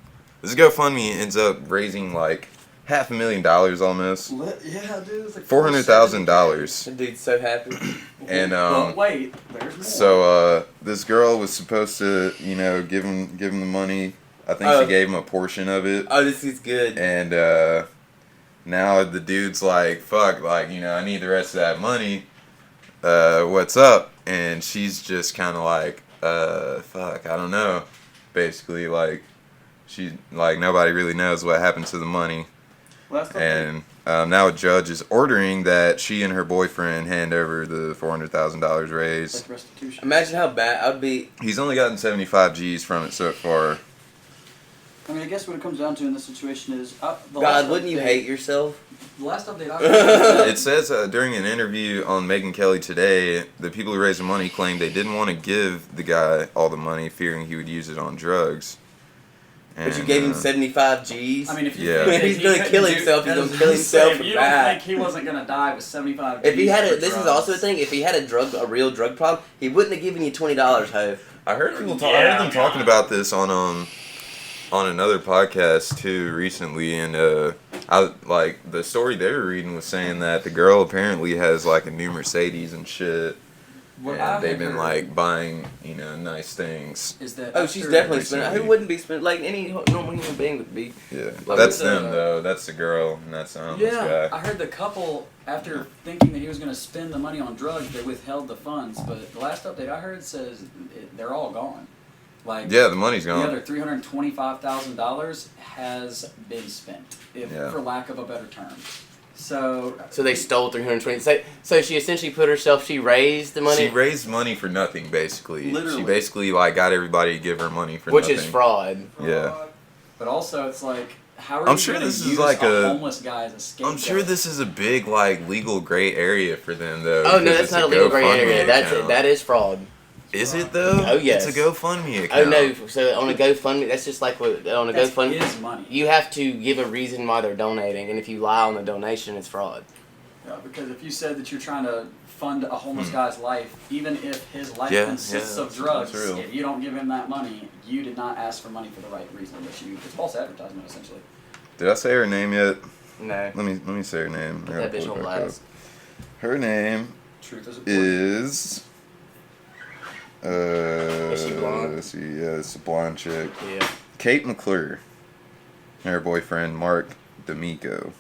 This GoFundMe ends up raising, like, $500,000 almost. Yeah, dude. It's like $400,000. That dude's so happy. And, But wait, there's more. So, this girl was supposed to, give him the money. I think Oh. she gave him a portion of it. Oh, this is good. And, now the dude's like, fuck, like, I need the rest of that money. What's up? And she's just kind of like, fuck, I don't know. Basically, like, she, like, nobody really knows what happened to the money. Well, that's And now a judge is ordering that she and her boyfriend hand over the $400,000 raised. like restitution. Imagine how bad I'd be. He's only gotten 75 G's from it so far. I mean, I guess what it comes down to in this situation is God, wouldn't you hate yourself? The last update I heard. It says during an interview on Megyn Kelly today, the people who raised the money claimed they didn't want to give the guy all the money, fearing he would use it on drugs. But you gave him 75 G's? I mean, if you Yeah. think that He's he gonna couldn't kill do- himself, he's that's gonna kill what I'm saying. himself You for that. don't think he wasn't gonna die with 75 If he G's had for this is drugs. also a thing, if he had a real drug problem, he wouldn't have given you $20, Ho. I heard people Yeah, I heard them talking God. about this on another podcast too recently, and I like the story they were reading was saying that the girl apparently has like a new Mercedes and shit, What I and they've had been heard like buying nice things. is that Oh, she's after- definitely spending. recently. Who wouldn't be spending? Like any normal human being would be. Yeah, Like, that's with the- them though. That's the girl, and that's the homeless Yeah, guy. I heard the couple, after thinking that he was going to spend the money on drugs, they withheld the funds. But the last update I heard says they're all gone. Like, Yeah, the money's the gone. other $325,000 has been spent, Yeah. for lack of a better term. So So they stole 320. So she essentially put herself. She raised the money, She raised money for nothing, basically. Literally. She basically like got everybody to give her money for which nothing. is fraud. Yeah. But also, it's like, how are I'm you sure gonna this is use like a a- homeless guy as a scapegoat? I'm sure this is a big like legal gray area for them though. Oh no, because that's it's not a legal gray GoFundMe area. account. That is fraud. Is it though? Oh, yes. It's a GoFundMe account. Oh no, so on a GoFundMe, that's just like on a That's GoFundMe. his money. You have to give a reason why they're donating, and if you lie on the donation, it's fraud. Yeah, because if you said that you're trying to fund a homeless guy's life, even if his life Yeah, consists yeah, of drugs, that's real. if you don't give him that money, you did not ask for money for the right reason. It's false advertisement, essentially. Did I say her name yet? No. Let me say her name. I gotta That bitch pull on it back blast. up. Her name Truth is is. Is she blonde? Let's see. Yeah, it's a blonde chick. Yeah. Kate McClure. And her boyfriend Mark D'Amico.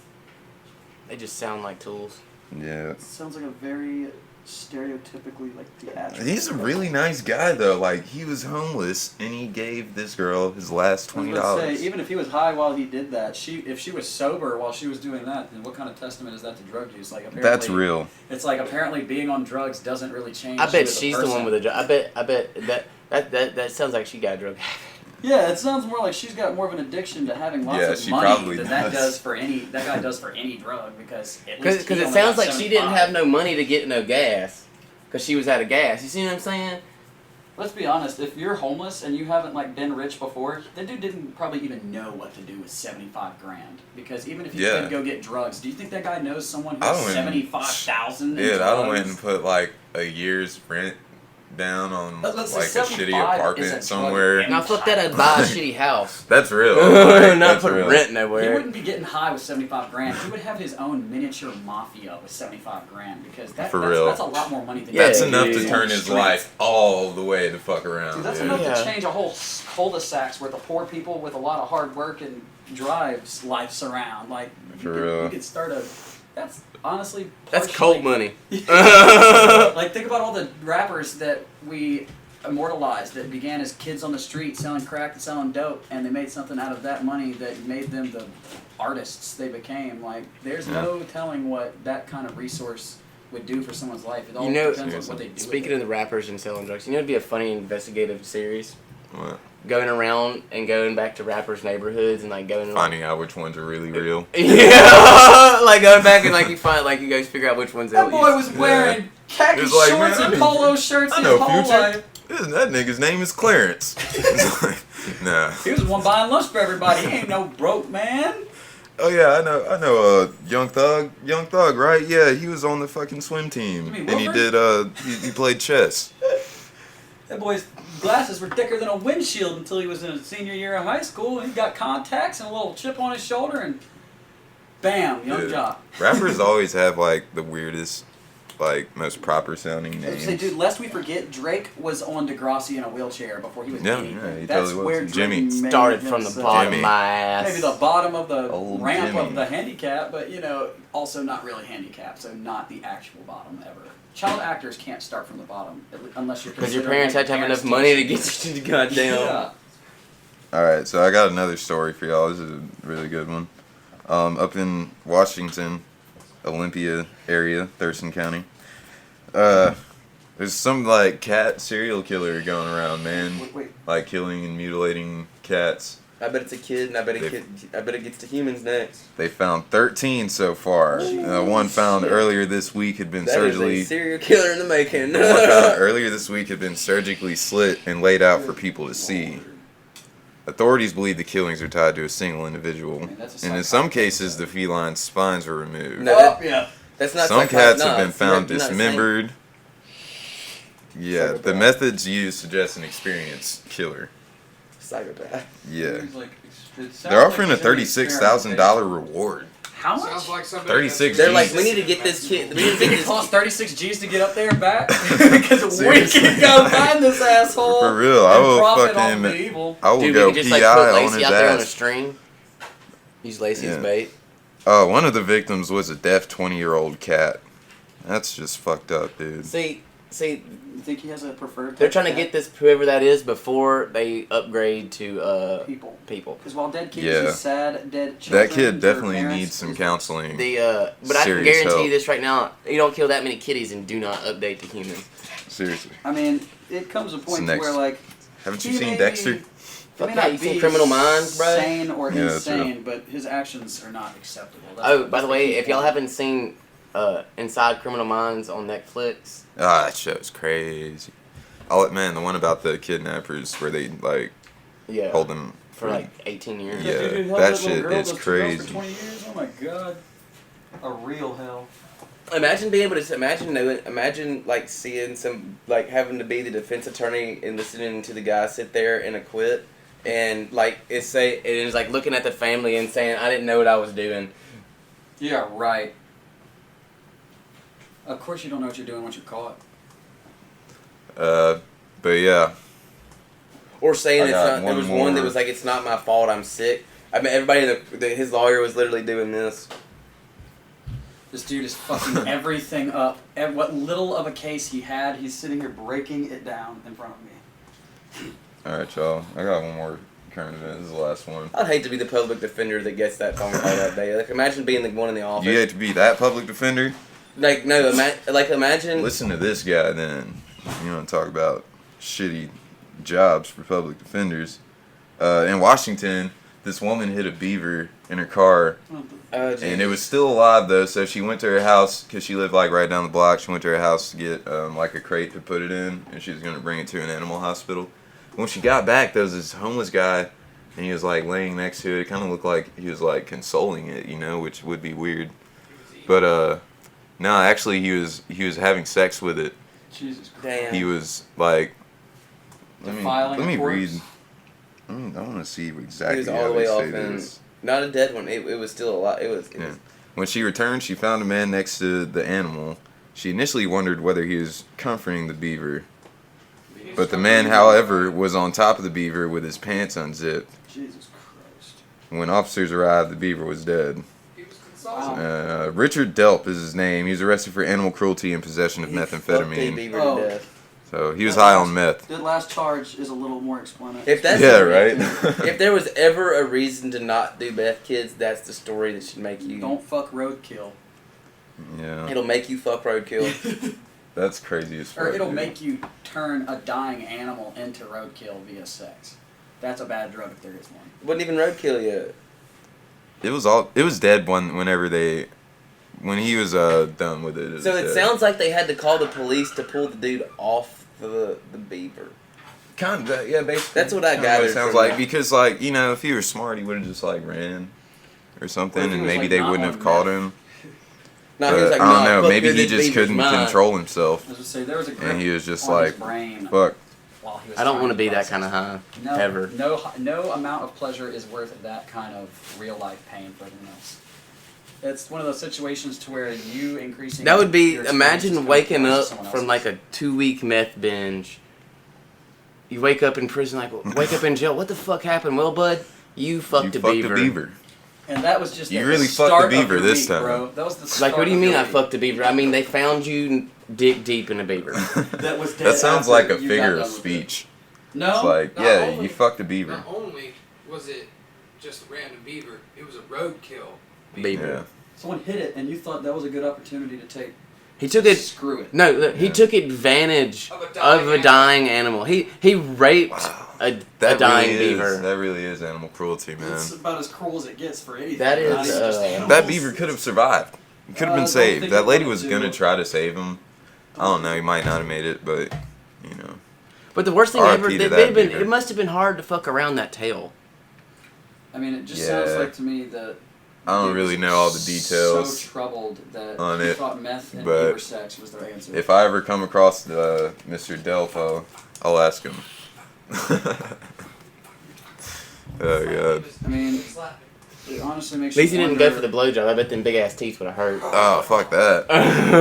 They just sound like tools. Yeah. Sounds like a very stereotypically like theatrical. He's a really nice guy though. Like he was homeless and he gave this girl his last I was $20. about to say, even if he was high while he did that, if she was sober while she was doing that, then what kind of testament is that to drug use? Like apparently, That's real. It's like apparently being on drugs doesn't really change. I you bet as a she's the one person. with the drug. I bet that sounds like she got a drug habit. Yeah, it sounds more like she's got more of an addiction to having lots Yeah, of she money probably than does. that guy does for any drug because at least Because he it only sounds got like she didn't 75. have no money to get no gas. Because she was out of gas. You see what I'm saying? Let's be honest. If you're homeless and you haven't like been rich before, that dude didn't probably even know what to do with 75 grand. Because even if he Yeah. could go get drugs, do you think that guy knows someone who I has went- 75,000? in Yeah, I drugs? went and put like a year's rent down on Let's like say a 75 shitty is apartment a somewhere. drug Now fuck that, I'd buy a shitty house. That's real. Like, Not that's put real. rent He nowhere. wouldn't be getting high with 75 grand. He would have his own miniature mafia with 75 grand because For real. that's a lot more money than Yeah, That's dude. enough to Dude. turn his life all the way the fuck around. Dude, that's dude. enough Yeah. to change a whole cul-de-sacs worth of poor people with a lot of hard work and drives lives around. Like For real. you could start a. That's honestly. That's partially- cult money. Like think about all the rappers that we immortalized that began as kids on the street selling crack and selling dope, and they made something out of that money that made them the artists they became. Like there's no telling what that kind of resource would do for someone's life. It all You know, depends on what they do. Speaking of the rappers and selling drugs, you know it'd be a funny investigative series? What? Going around and going back to rappers' neighborhoods and like going Finding out which ones are really real. Yeah, like going back and like you find like you guys figure out which ones. that boy was wearing khaki He was like, shorts "Man, I and know- polo shirts I his know whole Future. life. That nigga's name is Clarence. It's like, nah. He was the one buying lunch for everybody. He ain't no broke man. Oh yeah, I know. Young Thug, right? Yeah, he was on the fucking swim team, You mean and he Wilford? did. He played chess. That boy's glasses were thicker than a windshield until he was in his senior year of high school. He got contacts and a little chip on his shoulder, and bam, young Yeah. jock. Rappers always have like the weirdest, like most proper sounding I was names. gonna say, dude, lest we forget, Drake was on Degrassi in a wheelchair before he was Yeah, anything. yeah, he That's totally was. where Drake Jimmy. made started from the himself. bottom of Jimmy. my ass. Maybe the bottom of the Old ramp Jimmy. of the handicap, but you know, also not really handicapped, so not the actual bottom ever. Child actors can't start from the bottom unless you're Because your considering parents had to have enough parents money to teaching get you to the you. goddamn. Yeah. All right, so I got another story for y'all. This is a really good one. Up in Washington, Olympia area, Thurston County. There's some like cat serial killer going around, man. Wait. Like killing and mutilating cats. I bet it's a kid, and I bet it gets to humans next. They found 13 so far. One found shit. earlier this week had been That is surgically. a serial killer in the making. One found earlier this week had been surgically slit and laid out for people to see. Authorities believe the killings are tied to a single individual, mean, that's a and in some psychotic cases, the feline's spines were removed. No, Oh, yeah. That's not. Some cats have been it's found not the same. dismembered. Yeah, the Psychopath. methods used suggest an experienced killer. Psychopath. Yeah, He's like, it sounds they're offering a like he's in $36,000 reward. How much? Sounds like somebody 36 They're G's. like, we need to get this kid. We need to You get think it this. cost 36 G's to get up there and back? Because we Seriously. can go find this asshole. For real, I and will profit fucking- off the evil. I will Dude, go we could just PI like put on Lacey his out there on a ass. string. Use Lacey as Yeah. bait. One of the victims was a deaf 20-year-old cat. That's just fucked up, dude. See, You think he has a preferred? they're type trying to of get this whoever that is before they upgrade to people. people. Because while dead kids Yeah. is sad, dead children. That kid their definitely parents needs some is- counseling. But I can Serious guarantee help. you this right now: you don't kill that many kitties and do not update to humans. Seriously. I mean, it comes to a point next- where like Haven't you he seen may Dexter? be- he Fuck may yeah, not you seen be Criminal Minds, bro? Sane or Yeah, that's insane, but his actions are not acceptable. Oh, by the way, if y'all haven't seen Inside Criminal Minds on Netflix, Ah, that show's crazy. Oh man, the one about the kidnappers where they like yeah, hold them for like 18 years. Yeah, dude who held that little shit girl, is those 2 girls crazy. For 20 years? Oh my god, a real hell. Imagine being able to imagine like seeing some like having to be the defense attorney and listening to the guy sit there and acquit, and like it's like looking at the family and saying I didn't know what I was doing. Yeah, right. Of course you don't know what you're doing once you're caught. But yeah. Or saying I it's got not. There one was one that more. was like, "It's not my fault. I'm sick." I mean, everybody. His lawyer was literally doing this. This dude is fucking everything up. And what little of a case he had, he's sitting here breaking it down in front of me. All right, y'all. I got one more current event. This is the last one. I'd hate to be the public defender that gets that phone call that day. Like, imagine being the one in the office. You hate to be that public defender? Like, no, imagine. Listen to this guy then. You want to talk about shitty jobs for public defenders. In Washington, this woman hit a beaver in her car. And it was still alive though, so she went to her house because she lived like right down the block. She went to her house to get like a crate to put it in, and she was gonna bring it to an animal hospital. When she got back, there was this homeless guy, and he was like laying next to it. It kind of looked like he was like consoling it, you know, which would be weird. But no, actually he was having sex with it. Jesus Christ. Damn. He was like, let Defiling me a corpse? read. I want to see exactly He was how all the they way say off in. this. Not a dead one. It was still alive. It was. Yeah. When she returned, she found a man next to the animal. She initially wondered whether he was comforting the beaver, but the man, however, was on top of the beaver with his pants unzipped. Jesus Christ. When officers arrived, the beaver was dead. He was consulting. Richard Delp is his name. He was arrested for animal cruelty and possession of He fucked a methamphetamine. beaver Oh. to death. So he was high on meth. That last charge is a little more explanatory. If that's Yeah, the right? reason- if there was ever a reason to not do meth, kids, that's the story that should make you. Don't fuck roadkill. Yeah, It'll make you fuck roadkill. that's crazy as fuck. Or it'll dude. make you turn a dying animal into roadkill via sex. That's a bad drug if there is one. Wasn't even roadkill yet. It was dead when he was done with it. So it dead. sounds like they had to call the police to pull the dude off the beaver. Kind of, yeah, basically. That's what I Kinda gathered it sounds from like that. because, like, you know, if he was smart, he would have just like ran or something, What if he and was, maybe like, they not wouldn't on have caught meth? him. No, But he was like, I don't "Nah, know. fuck Maybe you, he this just beaver's couldn't mine." control himself, I was just say there was a grip and he was just on like, his brain "Fuck." while he was I don't trying want to be that process kind of it. high. No, ever. No amount of pleasure is worth that kind of real life pain for everyone else. It's one of those situations to where you increasing. That would be your experience is imagine gonna waking cause up someone from else's. like a 2-week meth binge. You wake up in prison, like wake up in jail. What the fuck happened? Well, bud, you fucked You a fucked beaver. a beaver. And that was just You at really the fucked start the beaver of your this week, time. bro. That was the start Like, what do you of mean your I week. fucked a beaver? I mean, they found you dick deep in a beaver. That was dead That sounds after like a you figure got of done with speech. No, It's like, Not yeah, only- you fucked a beaver. Not only was it just a random beaver, it was a roadkill Beaver. Yeah. someone hit it, and you thought that was a good opportunity to take. He took it. Screw it. No, look, he Yeah. took advantage Of a of a dying dying animal. He raped Wow. a That dying really beaver. is. That really is animal cruelty, man. It's about as cruel as it gets for anything. That is, not even just animals. That beaver could have survived. He could have been don't saved. think That it lady wanted was to. gonna try to save him. I don't know. He might not have made it, but you know. But the worst thing R.I.P. ever, to they'd that been, beaver. it must have been hard to fuck around that tail. I mean, it just Yeah. sounds like to me that. I don't he really was know all the details So troubled that on he it, thought meth and but beaver sex was their answer. If I ever come across Mr. Delpho, I'll ask him. Oh god. I mean, slapping. it honestly makes At least he you didn't go wonder- for the blowjob. I bet them big ass teeth would have hurt. Oh fuck that. That's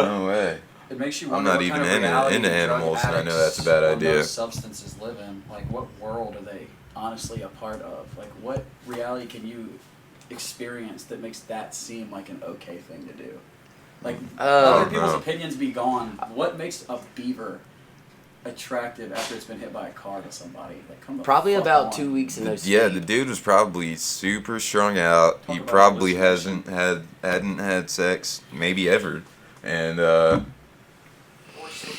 No way. It makes you I'm wonder not what even kind of into reality drug animals, and I know addicts that's a bad on idea. those substances live in. Like, what world are they honestly a part of? Like, what reality can you experience that makes that seem like an okay thing to do? Like, other people's know. opinions be gone. What makes a beaver attractive after it's been hit by a car to somebody? Like, come the Probably fuck about on. 2 weeks in no sleep. Yeah, the dude was probably super strung out. Talk He about probably hallucination. hadn't had sex, maybe ever, and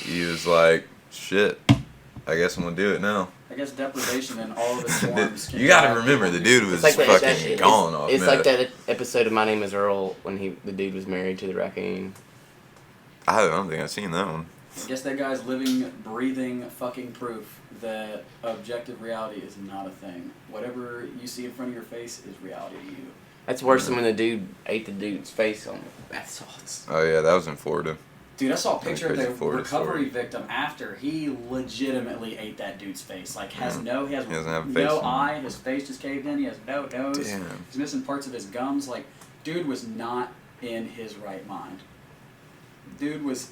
he was like, "Shit, I guess I'm gonna do it now." I guess deprivation in all of its forms. can You gotta drive remember, people the to dude do was It's like that, fucking gone off It's meth. like that episode of My Name Is Earl when the dude was married to the raccoon. I don't think I've seen that one. I guess that guy's living, breathing fucking proof that objective reality is not a thing. Whatever you see in front of your face is reality to you. That's worse than when the dude ate the dude's face on bath salts. Oh yeah, that was in Florida. Dude, I saw a picture of Crazy the Florida recovery story. victim after he legitimately ate that dude's face. Like, he has He no doesn't have a face no anymore. eye, his face just caved in, he has no nose, Damn. he's missing parts of his gums. Like, Dude was not in his right mind. Dude was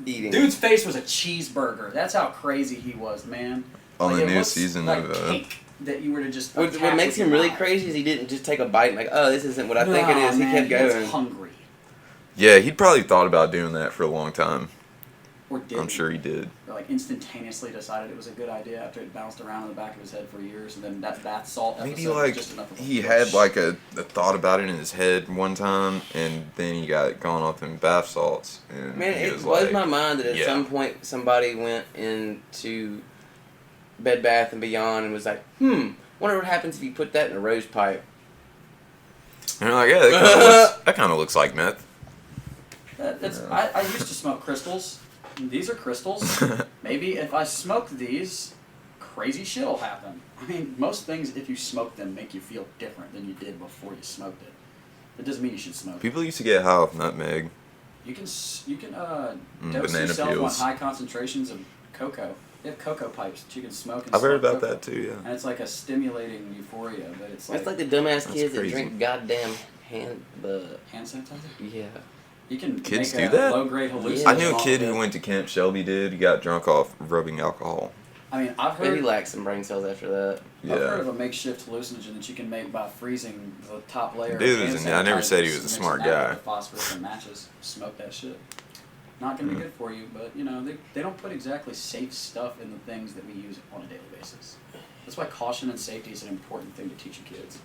Eating. Dude's face was a cheeseburger. That's how crazy he was, man. On Like, the it new looks season like of cake that you were to just. What attack makes with him your really knife. crazy is he didn't just take a bite and like, oh, this isn't what I think it Nah, is. He man, kept He was going. hungry. Yeah, he'd probably thought about doing that for a long time. Or did. I'm sure he did. Or like instantaneously decided it was a good idea after it bounced around in the back of his head for years, and then that bath salt episode Maybe was like just enough of a he push. had like a thought about it in his head one time, and then he got gone off in bath salts. And Man, he it was blows like, my mind that at yeah. some point somebody went into Bed Bath and Beyond and was like, wonder what happens if you put that in a rose pipe. And they're like, yeah, that kind of looks like meth. I used to smoke crystals. These are crystals. Maybe if I smoke these, crazy shit will happen. I mean, most things, if you smoke them, make you feel different than you did before you smoked it. It doesn't mean you should smoke it. People used to get high off nutmeg. You can dose banana yourself peels. on high concentrations of cocoa. They have cocoa pipes that you can smoke and I've heard smoke about cocoa. that too, yeah. And it's like a stimulating euphoria, but it's like, That's like the dumbass kids that crazy. drink goddamn hand hand sanitizer. yeah. You can Kids make do a that? low-grade hallucination. Yeah. I knew a off kid of who it. went to Camp Shelby did. He got drunk off rubbing alcohol. I mean, I've Maybe heard lacked some brain cells after that. Yeah. I've heard of a makeshift hallucinogen that you can make by freezing the top layer. Dude of was hand I never sanitizer, said he was a mix smart that guy. with phosphorus and matches. Smoke that shit. Not gonna be good for you, but you know they don't put exactly safe stuff in the things that we use on a daily basis. That's why caution and safety is an important thing to teach your kids.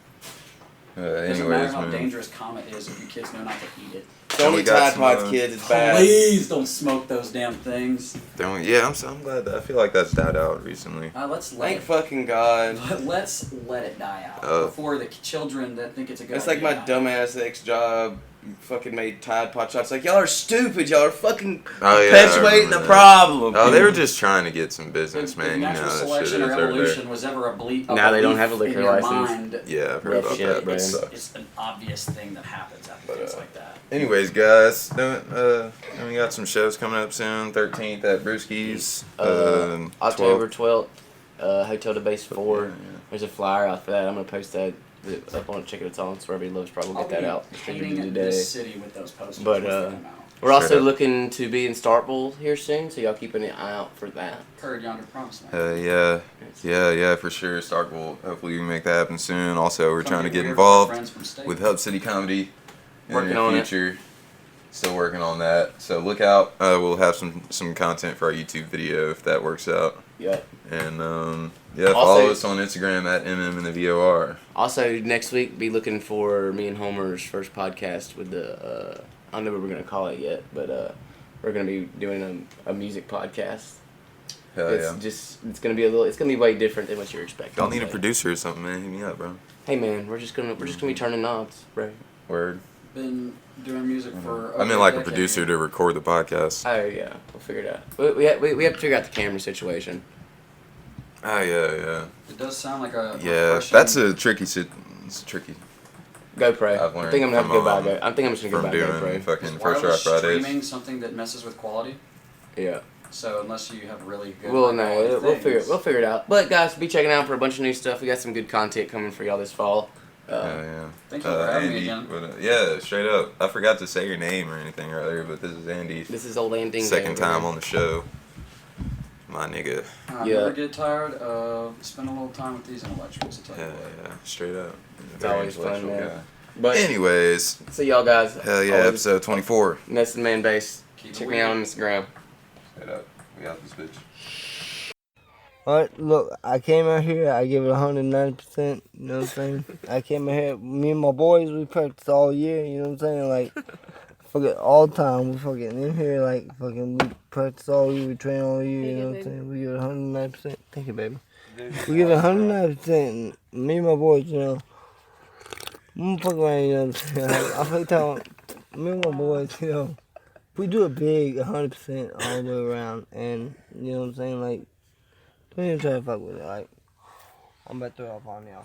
It doesn't matter Anyways, how man. dangerous Comet is if your kids know not to eat it. Don't we eat got Tide some, Pods, kids. It's bad. Please don't smoke those damn things. Yeah, I'm glad that I feel like that's died out recently. Let's let Thank it, fucking God. let's let it die out before the children that think it's a good It's idea. like my die out. dumbass ex-job fucking made Tide Pod shots. Like, y'all are stupid. Y'all are fucking Oh, yeah, I perpetuating remember the that. problem. Oh, they were just trying to get some business, If man. You know natural that shit is selection or over there. evolution was ever a Now they don't belief have a liquor in your license. mind, Yeah, I've heard Rough about shit, that, but man. it sucks. it's an obvious thing that happens after things like that. Anyways, guys, we got some shows coming up soon. 13th at Brewski's. October 12th, Hotel to Base 4. Yeah. There's a flyer out for that. I'm going to post that up on Chicken It's On, so everybody loves probably I'll get that be out painting today. this city with those posters. But, once they come out. We're Straight also up. looking to be in Starkville here soon, so y'all keep an eye out for that. Heard yonder promise land. Yeah, for sure. Starkville. Hopefully we can make that happen soon. Also, we're trying to Something get weird with our involved friends from state. with Hub City Comedy in Working the on it. future. Still working on that. So look out. We'll have some content for our YouTube video if that works out. Yep. And follow Also- us on Instagram at MM and the VOR. Also, next week, be looking for me and Homer's first podcast with the, I don't know what we're going to call it yet, but we're going to be doing a music podcast. Hell It's yeah. just, it's going to be way different than what you're expecting. Y'all need a Like, producer or something, man. Hit me up, bro. Hey man, we're just gonna be turning knobs, bro. Word. Been doing music for. I mean, like a producer to record the podcast. Oh yeah, we'll figure it out. We have to figure out the camera situation. Oh yeah. It does sound like a. Yeah, refreshing- that's a tricky. It's tricky. GoPro. I've I learned think I'm gonna have to go from, buy I think I'm just gonna from go buy doing GoPro. Is fucking First Rock wireless Fridays. streaming something that messes with quality? Yeah. So unless you have really good. Well, high no, quality we'll things- figure it out. But guys, be checking out for a bunch of new stuff. We got some good content coming for y'all this fall. Yeah. Thank you for having me Andy, again. yeah, straight up. I forgot to say your name or anything earlier, but this is Andy. This is old Landing. Second time on the show. My nigga. I Yeah. never get tired of spending a little time with these intellectuals. I tell you Yeah, what. straight up. It's always fun, intellectual man. guy. But Anyways, see y'all guys. hell yeah, Always episode 24. Nested Man Base. Keep it Check me out on weird. Instagram. Straight up. We got this bitch. Alright, look, I came out here, I give it 190%, you know what I'm saying? I came out here, me and my boys, we practice all year, you know what I'm saying? Like, fucking all the time, we fucking in here, like, fucking, we practice all year, we train all year, you know what I'm saying? We give it 190%. Thank you, baby. We give it 190%, and me and my boys, you know, I'm fucking around, you know what I'm saying? I feel telling me and my boys, you know, we do it big, 100% all the way around, and, you know what I'm saying, like, don't even try to fuck with it, like, I'm about to throw up on y'all.